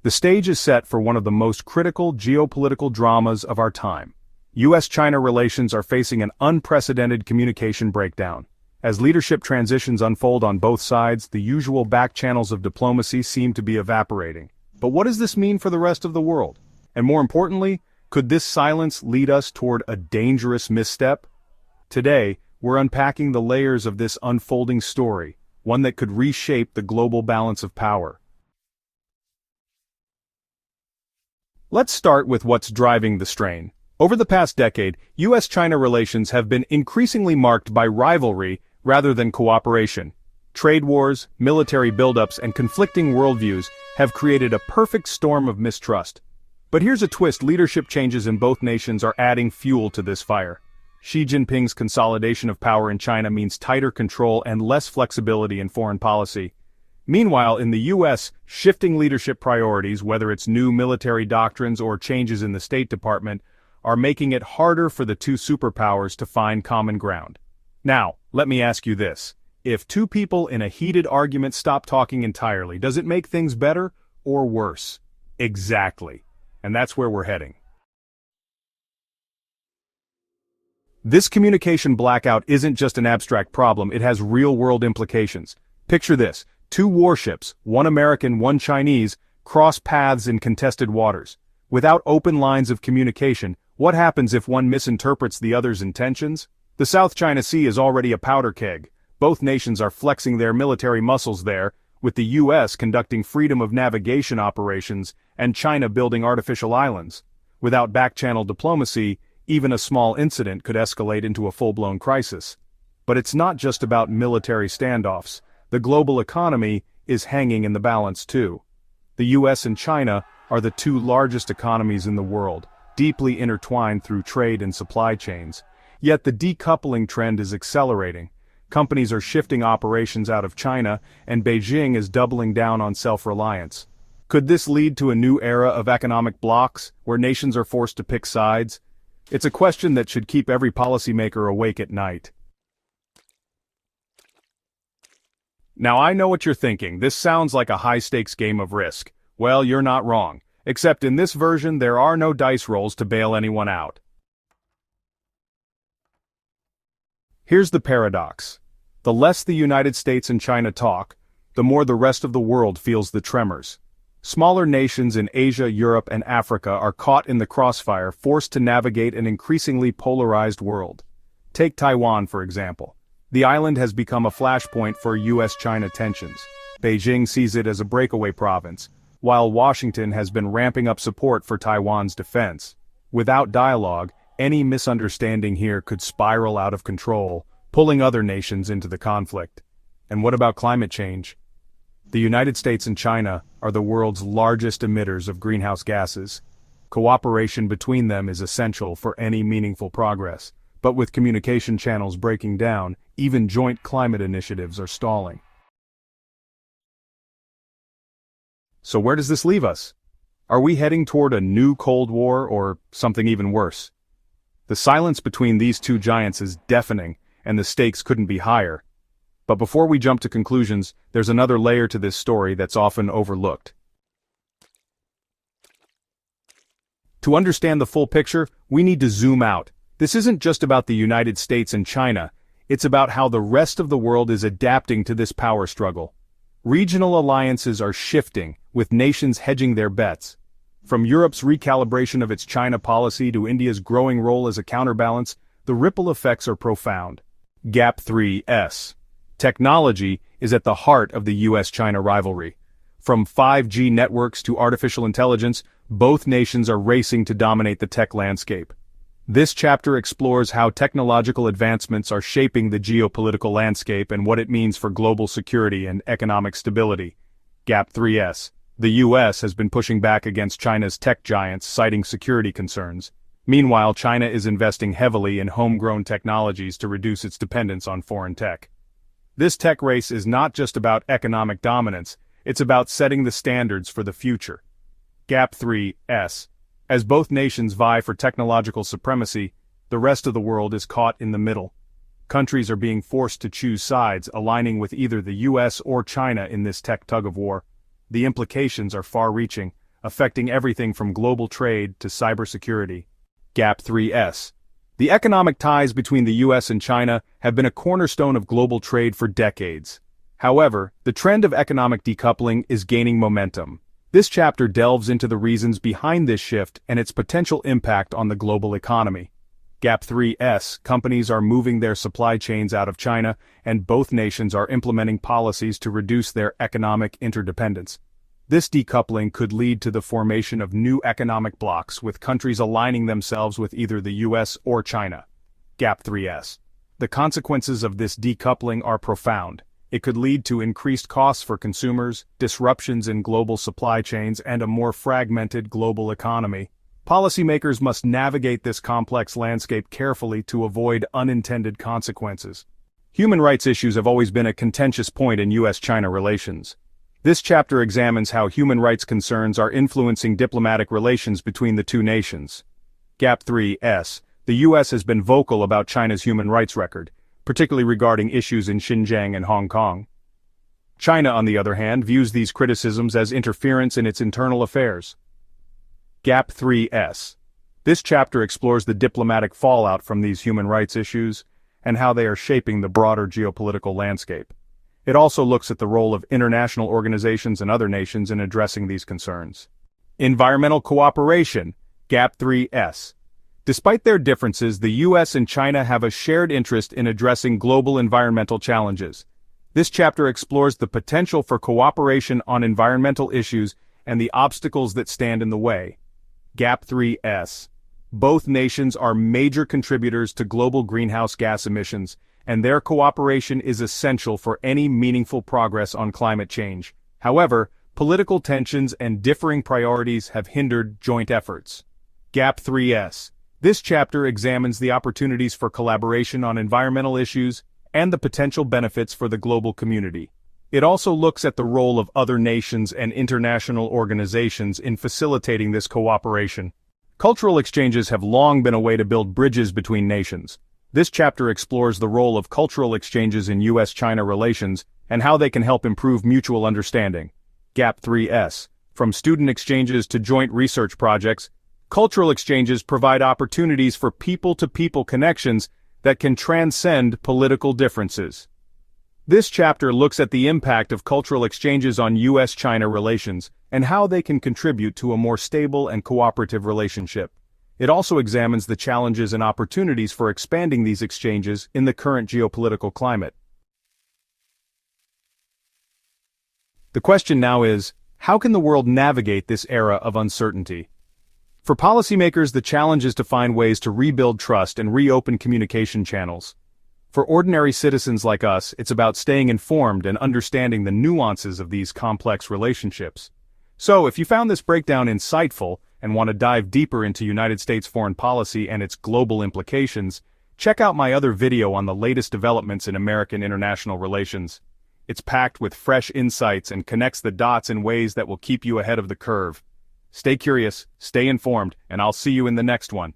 The stage is set for one of the most critical geopolitical dramas of our time. U.S.-China relations are facing an unprecedented communication breakdown. As leadership transitions unfold on both sides, the usual back channels of diplomacy seem to be evaporating. But what does this mean for the rest of the world? And more importantly, could this silence lead us toward a dangerous misstep? Today, we're unpacking the layers of this unfolding story, one that could reshape the global balance of power. Let's start with what's driving the strain. Over the past decade, U.S.-China relations have been increasingly marked by rivalry rather than cooperation. Trade wars, military buildups, and conflicting worldviews have created a perfect storm of mistrust. But here's a twist: leadership changes in both nations are adding fuel to this fire. Xi Jinping's consolidation of power in China means tighter control and less flexibility in foreign policy. Meanwhile, in the U.S., shifting leadership priorities, whether it's new military doctrines or changes in the State Department, are making it harder for the two superpowers to find common ground. Now, let me ask you this. If two people in a heated argument stop talking entirely, does it make things better or worse? Exactly. And that's where we're heading. This communication blackout isn't just an abstract problem, it has real-world implications. Picture this: two warships, one American, one Chinese, cross paths in contested waters. Without open lines of communication, what happens if one misinterprets the other's intentions? The South China Sea is already a powder keg. Both nations are flexing their military muscles there, with the U.S. conducting freedom of navigation operations and China building artificial islands. Without back-channel diplomacy, even a small incident could escalate into a full-blown crisis. But it's not just about military standoffs. The global economy is hanging in the balance too. The U.S. and China are the two largest economies in the world, deeply intertwined through trade and supply chains. Yet the decoupling trend is accelerating. Companies are shifting operations out of China, and Beijing is doubling down on self-reliance. Could this lead to a new era of economic blocs, where nations are forced to pick sides? It's a question that should keep every policymaker awake at night. Now I know what you're thinking. This sounds like a high-stakes game of Risk. Well, you're not wrong. Except in this version, there are no dice rolls to bail anyone out. Here's the paradox. The less the United States and China talk, the more the rest of the world feels the tremors. Smaller nations in Asia, Europe, and Africa are caught in the crossfire, forced to navigate an increasingly polarized world. Take Taiwan, for example. The island has become a flashpoint for U.S.-China tensions. Beijing sees it as a breakaway province, while Washington has been ramping up support for Taiwan's defense. Without dialogue, any misunderstanding here could spiral out of control, pulling other nations into the conflict. And what about climate change? The United States and China are the world's largest emitters of greenhouse gases. Cooperation between them is essential for any meaningful progress. But with communication channels breaking down, even joint climate initiatives are stalling. So where does this leave us? Are we heading toward a new Cold War or something even worse? The silence between these two giants is deafening, and the stakes couldn't be higher. But before we jump to conclusions, there's another layer to this story that's often overlooked. To understand the full picture, we need to zoom out. This isn't just about the United States and China, it's about how the rest of the world is adapting to this power struggle. Regional alliances are shifting, with nations hedging their bets. From Europe's recalibration of its China policy to India's growing role as a counterbalance, the ripple effects are profound. Gap 3S. Technology is at the heart of the U.S.-China rivalry. From 5G networks to artificial intelligence, both nations are racing to dominate the tech landscape. This chapter explores how technological advancements are shaping the geopolitical landscape and what it means for global security and economic stability. Gap 3S. The U.S. has been pushing back against China's tech giants, citing security concerns. Meanwhile, China is investing heavily in homegrown technologies to reduce its dependence on foreign tech. This tech race is not just about economic dominance, it's about setting the standards for the future. Gap 3S. As both nations vie for technological supremacy, the rest of the world is caught in the middle. Countries are being forced to choose sides, aligning with either the U.S. or China in this tech tug-of-war. The implications are far-reaching. affecting everything from global trade to cybersecurity. Gap 3S. The economic ties between the U.S. and China have been a cornerstone of global trade for decades. However, the trend of economic decoupling is gaining momentum. This chapter delves into the reasons behind this shift and its potential impact on the global economy. Gap 3S. Companies are moving their supply chains out of China, and both nations are implementing policies to reduce their economic interdependence. This decoupling could lead to the formation of new economic blocs, with countries aligning themselves with either the U.S. or China. Gap 3S. The consequences of this decoupling are profound. It could lead to increased costs for consumers, disruptions in global supply chains, and a more fragmented global economy. Policymakers must navigate this complex landscape carefully to avoid unintended consequences. Human rights issues have always been a contentious point in U.S. China relations. This chapter examines how human rights concerns are influencing diplomatic relations between the two nations. Gap 3S. The U.S. has been vocal about China's human rights record, particularly regarding issues in Xinjiang and Hong Kong. China, on the other hand, views these criticisms as interference in its internal affairs. Gap 3S. This chapter explores the diplomatic fallout from these human rights issues and how they are shaping the broader geopolitical landscape. It also looks at the role of international organizations and other nations in addressing these concerns. Environmental cooperation. Gap 3S. Despite their differences, the U.S. and China have a shared interest in addressing global environmental challenges. This chapter explores the potential for cooperation on environmental issues and the obstacles that stand in the way. Gap 3S. Both nations are major contributors to global greenhouse gas emissions, and their cooperation is essential for any meaningful progress on climate change. However, political tensions and differing priorities have hindered joint efforts. Gap 3S. This chapter examines the opportunities for collaboration on environmental issues and the potential benefits for the global community. It also looks at the role of other nations and international organizations in facilitating this cooperation. Cultural exchanges have long been a way to build bridges between nations. This chapter explores the role of cultural exchanges in U.S. China relations and how they can help improve mutual understanding. Gap 3S. From student exchanges to joint research projects, cultural exchanges provide opportunities for people-to-people connections that can transcend political differences. This chapter looks at the impact of cultural exchanges on U.S. China relations and how they can contribute to a more stable and cooperative relationship. It also examines the challenges and opportunities for expanding these exchanges in the current geopolitical climate. The question now is, how can the world navigate this era of uncertainty? For policymakers, the challenge is to find ways to rebuild trust and reopen communication channels. For ordinary citizens like us, it's about staying informed and understanding the nuances of these complex relationships. So, if you found this breakdown insightful and want to dive deeper into United States foreign policy and its global implications, check out my other video on the latest developments in American international relations. It's packed with fresh insights and connects the dots in ways that will keep you ahead of the curve. Stay curious, stay informed, and I'll see you in the next one.